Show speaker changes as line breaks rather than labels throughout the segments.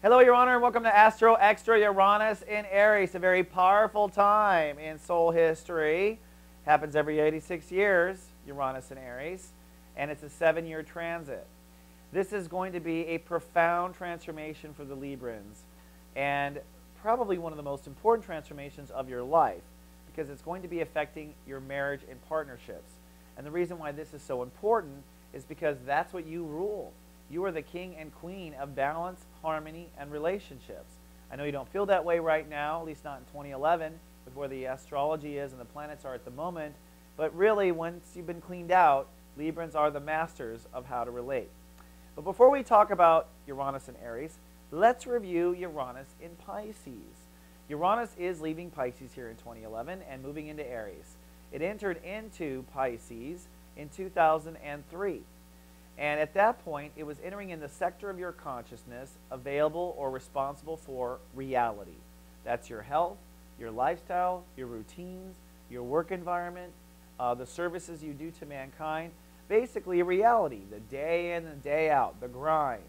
Hello, Your Honor, and welcome to Astro Extra Uranus in Aries, a very powerful time in soul history. Happens every 86 years, Uranus in Aries, and it's a 7-year transit. This is going to be a profound transformation for the Librans, and probably one of the most important transformations of your life, because it's going to be affecting your marriage and partnerships. And the reason why this is so important is because that's what you rule. You are the king and queen of balance, harmony, and relationships. I know you don't feel that way right now, at least not in 2011, with where the astrology is and the planets are at the moment. But really, once you've been cleaned out, Librans are the masters of how to relate. But before we talk about Uranus in Aries, let's review Uranus in Pisces. Uranus is leaving Pisces here in 2011 and moving into Aries. It entered into Pisces in 2003. And at that point, it was entering in the sector of your consciousness available or responsible for reality. That's your health, your lifestyle, your routines, your work environment, the services you do to mankind. Basically, reality, the day in and day out, the grind.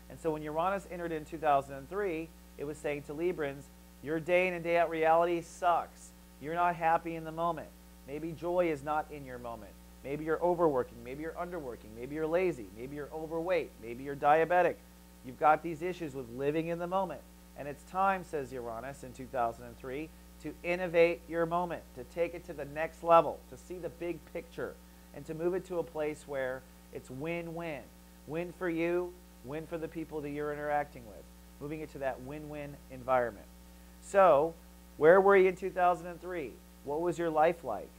And so when Uranus entered in 2003, it was saying to Librans, your day in and day out reality sucks. You're not happy in the moment. Maybe joy is not in your moment. Maybe you're overworking, maybe you're underworking, maybe you're lazy, maybe you're overweight, maybe you're diabetic. You've got these issues with living in the moment. And it's time, says Uranus in 2003, to innovate your moment, to take it to the next level, to see the big picture, and to move it to a place where it's win-win. Win for you, win for the people that you're interacting with. Moving it to that win-win environment. So, where were you in 2003? What was your life like?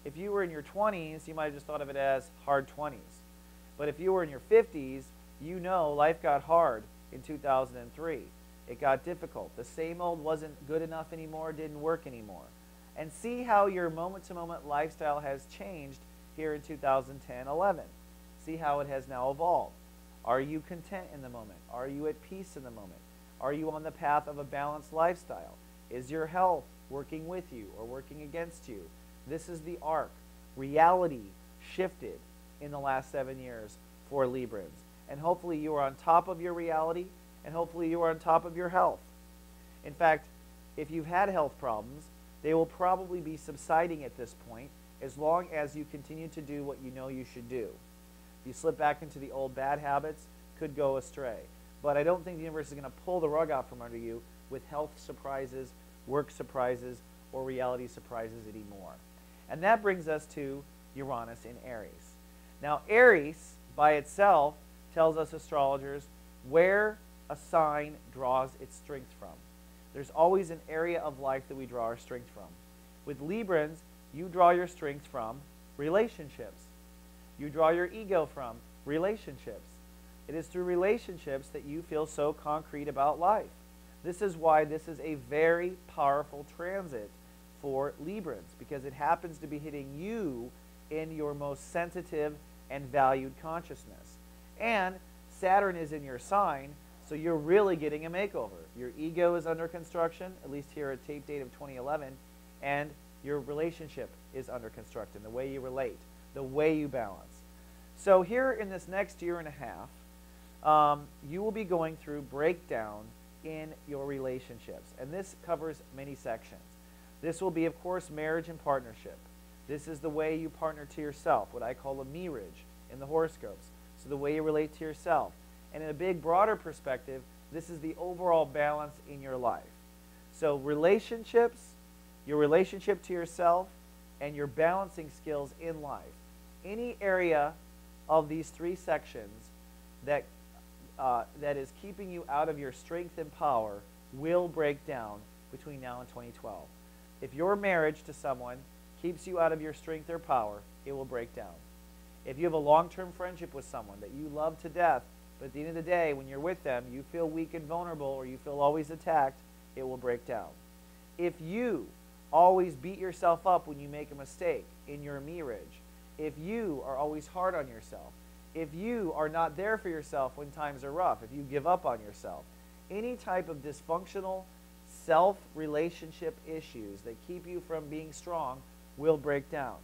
If you were in your 20s, you might have just thought of it as hard 20s. But if you were in your 50s, you know life got hard in 2003. It got difficult. The same old wasn't good enough anymore, didn't work anymore. And see how your moment-to-moment lifestyle has changed here in 2010-11. See how it has now evolved. Are you content in the moment? Are you at peace in the moment? Are you on the path of a balanced lifestyle? Is your health working with you or working against you? This is the arc. Reality shifted in the last 7 years for Librans. And hopefully you are on top of your reality, and hopefully you are on top of your health. In fact, if you've had health problems, they will probably be subsiding at this point as long as you continue to do what you know you should do. If you slip back into the old bad habits, could go astray. But I don't think the universe is going to pull the rug out from under you with health surprises, work surprises, or reality surprises anymore. And that brings us to Uranus in Aries. Now, Aries by itself tells us astrologers where a sign draws its strength from. There's always an area of life that we draw our strength from. With Librans, you draw your strength from relationships. You draw your ego from relationships. It is through relationships that you feel so concrete about life. This is why this is a very powerful transit for Librans, because it happens to be hitting you in your most sensitive and valued consciousness. And Saturn is in your sign, so you're really getting a makeover. Your ego is under construction, at least here at tape date of 2011, and your relationship is under construction, the way you relate, the way you balance. So here in this next year and a half, you will be going through breakdown in your relationships, and this covers many sections. This will be, of course, marriage and partnership. This is the way you partner to yourself, what I call a ME-rriage in the horoscopes. So the way you relate to yourself. And in a big, broader perspective, this is the overall balance in your life. So relationships, your relationship to yourself, and your balancing skills in life. Any area of these three sections that is keeping you out of your strength and power will break down between now and 2012. If your marriage to someone keeps you out of your strength or power, it will break down. If you have a long-term friendship with someone that you love to death, but at the end of the day, when you're with them, you feel weak and vulnerable or you feel always attacked, it will break down. If you always beat yourself up when you make a mistake in your ME-rriage, if you are always hard on yourself, if you are not there for yourself when times are rough, if you give up on yourself, any type of dysfunctional self-relationship issues that keep you from being strong will break down.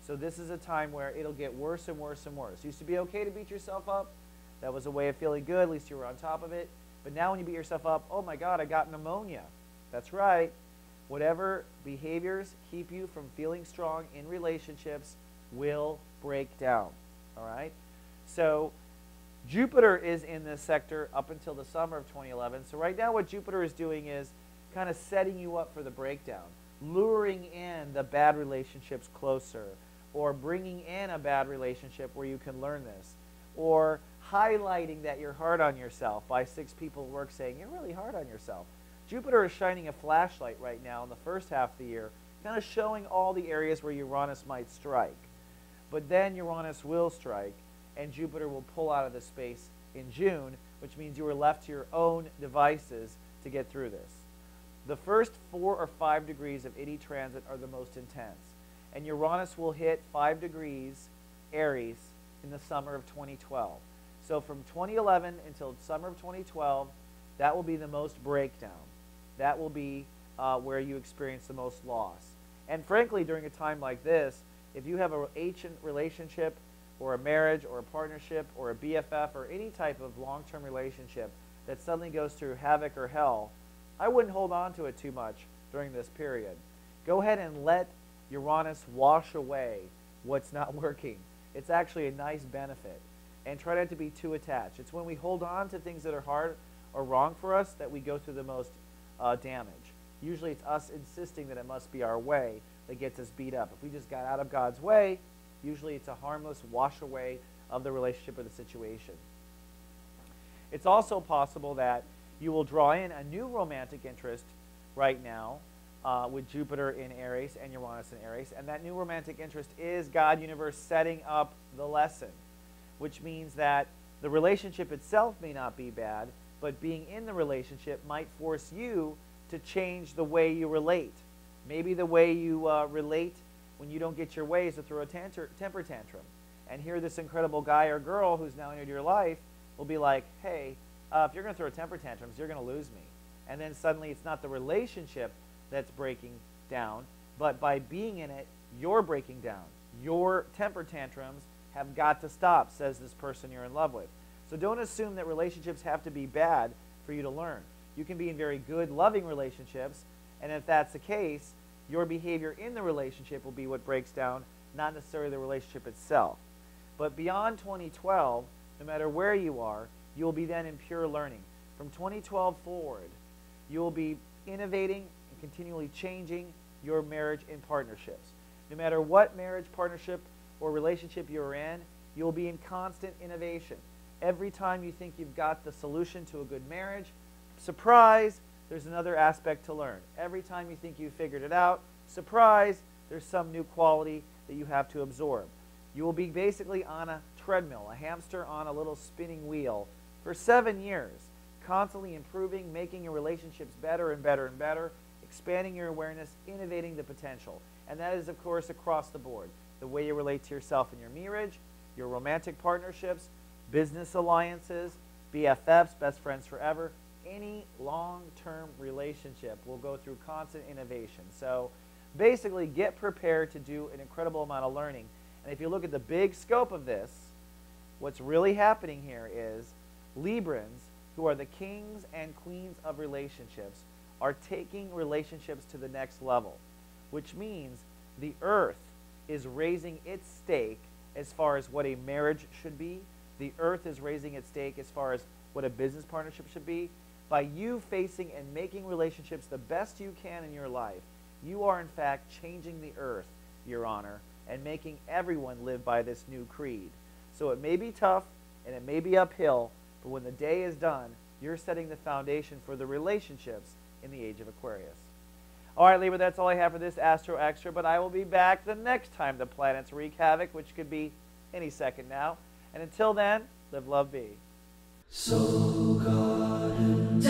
So this is a time where it'll get worse and worse and worse. It used to be okay to beat yourself up. That was a way of feeling good. At least you were on top of it. But now when you beat yourself up, oh my God, I got pneumonia. That's right. Whatever behaviors keep you from feeling strong in relationships will break down. All right? So Jupiter is in this sector up until the summer of 2011. So right now what Jupiter is doing is kind of setting you up for the breakdown, luring in the bad relationships closer, or bringing in a bad relationship where you can learn this, or highlighting that you're hard on yourself by 6 people at work saying, you're really hard on yourself. Jupiter is shining a flashlight right now in the first half of the year, kind of showing all the areas where Uranus might strike. But then Uranus will strike, and Jupiter will pull out of the space in June, which means you are left to your own devices to get through this. The first 4 or 5 degrees of any transit are the most intense, and Uranus will hit 5 degrees Aries in the summer of 2012. So from 2011 until summer of 2012, that will be the most breakdown. That will be where you experience the most loss. And frankly, during a time like this, if you have an ancient relationship or a marriage or a partnership or a BFF or any type of long-term relationship that suddenly goes through havoc or hell, I wouldn't hold on to it too much during this period. Go ahead and let Uranus wash away what's not working. It's actually a nice benefit. And try not to be too attached. It's when we hold on to things that are hard or wrong for us that we go through the most damage. Usually it's us insisting that it must be our way that gets us beat up. If we just got out of God's way, usually it's a harmless wash away of the relationship or the situation. It's also possible that you will draw in a new romantic interest right now with Jupiter in Aries and Uranus in Aries. And that new romantic interest is God, universe, setting up the lesson, which means that the relationship itself may not be bad, but being in the relationship might force you to change the way you relate. Maybe the way you relate when you don't get your way is to throw a temper tantrum. And here this incredible guy or girl who's now into your life will be like, hey, if you're going to throw temper tantrums, you're going to lose me. And then suddenly it's not the relationship that's breaking down, but by being in it, you're breaking down. Your temper tantrums have got to stop, says this person you're in love with. So don't assume that relationships have to be bad for you to learn. You can be in very good, loving relationships, and if that's the case, your behavior in the relationship will be what breaks down, not necessarily the relationship itself. But beyond 2012, no matter where you are, you will be then in pure learning. From 2012 forward, you will be innovating and continually changing your marriage and partnerships. No matter what marriage, partnership, or relationship you're in, you'll be in constant innovation. Every time you think you've got the solution to a good marriage, surprise, there's another aspect to learn. Every time you think you've figured it out, surprise, there's some new quality that you have to absorb. You will be basically on a treadmill, a hamster on a little spinning wheel for 7 years, constantly improving, making your relationships better and better and better, expanding your awareness, innovating the potential. And that is, of course, across the board. The way you relate to yourself in your ME-rriage, your romantic partnerships, business alliances, BFFs, best friends forever. Any long-term relationship will go through constant innovation. So basically, get prepared to do an incredible amount of learning. And if you look at the big scope of this, what's really happening here is Librans, who are the kings and queens of relationships, are taking relationships to the next level, which means the earth is raising its stake as far as what a marriage should be. The earth is raising its stake as far as what a business partnership should be. By you facing and making relationships the best you can in your life, you are in fact changing the earth, Your Honor, and making everyone live by this new creed. So it may be tough and it may be uphill, but when the day is done, you're setting the foundation for the relationships in the age of Aquarius. All right, Libra, that's all I have for this Astro Extra, but I will be back the next time the planets wreak havoc, which could be any second now. And until then, live, love, be.
So God and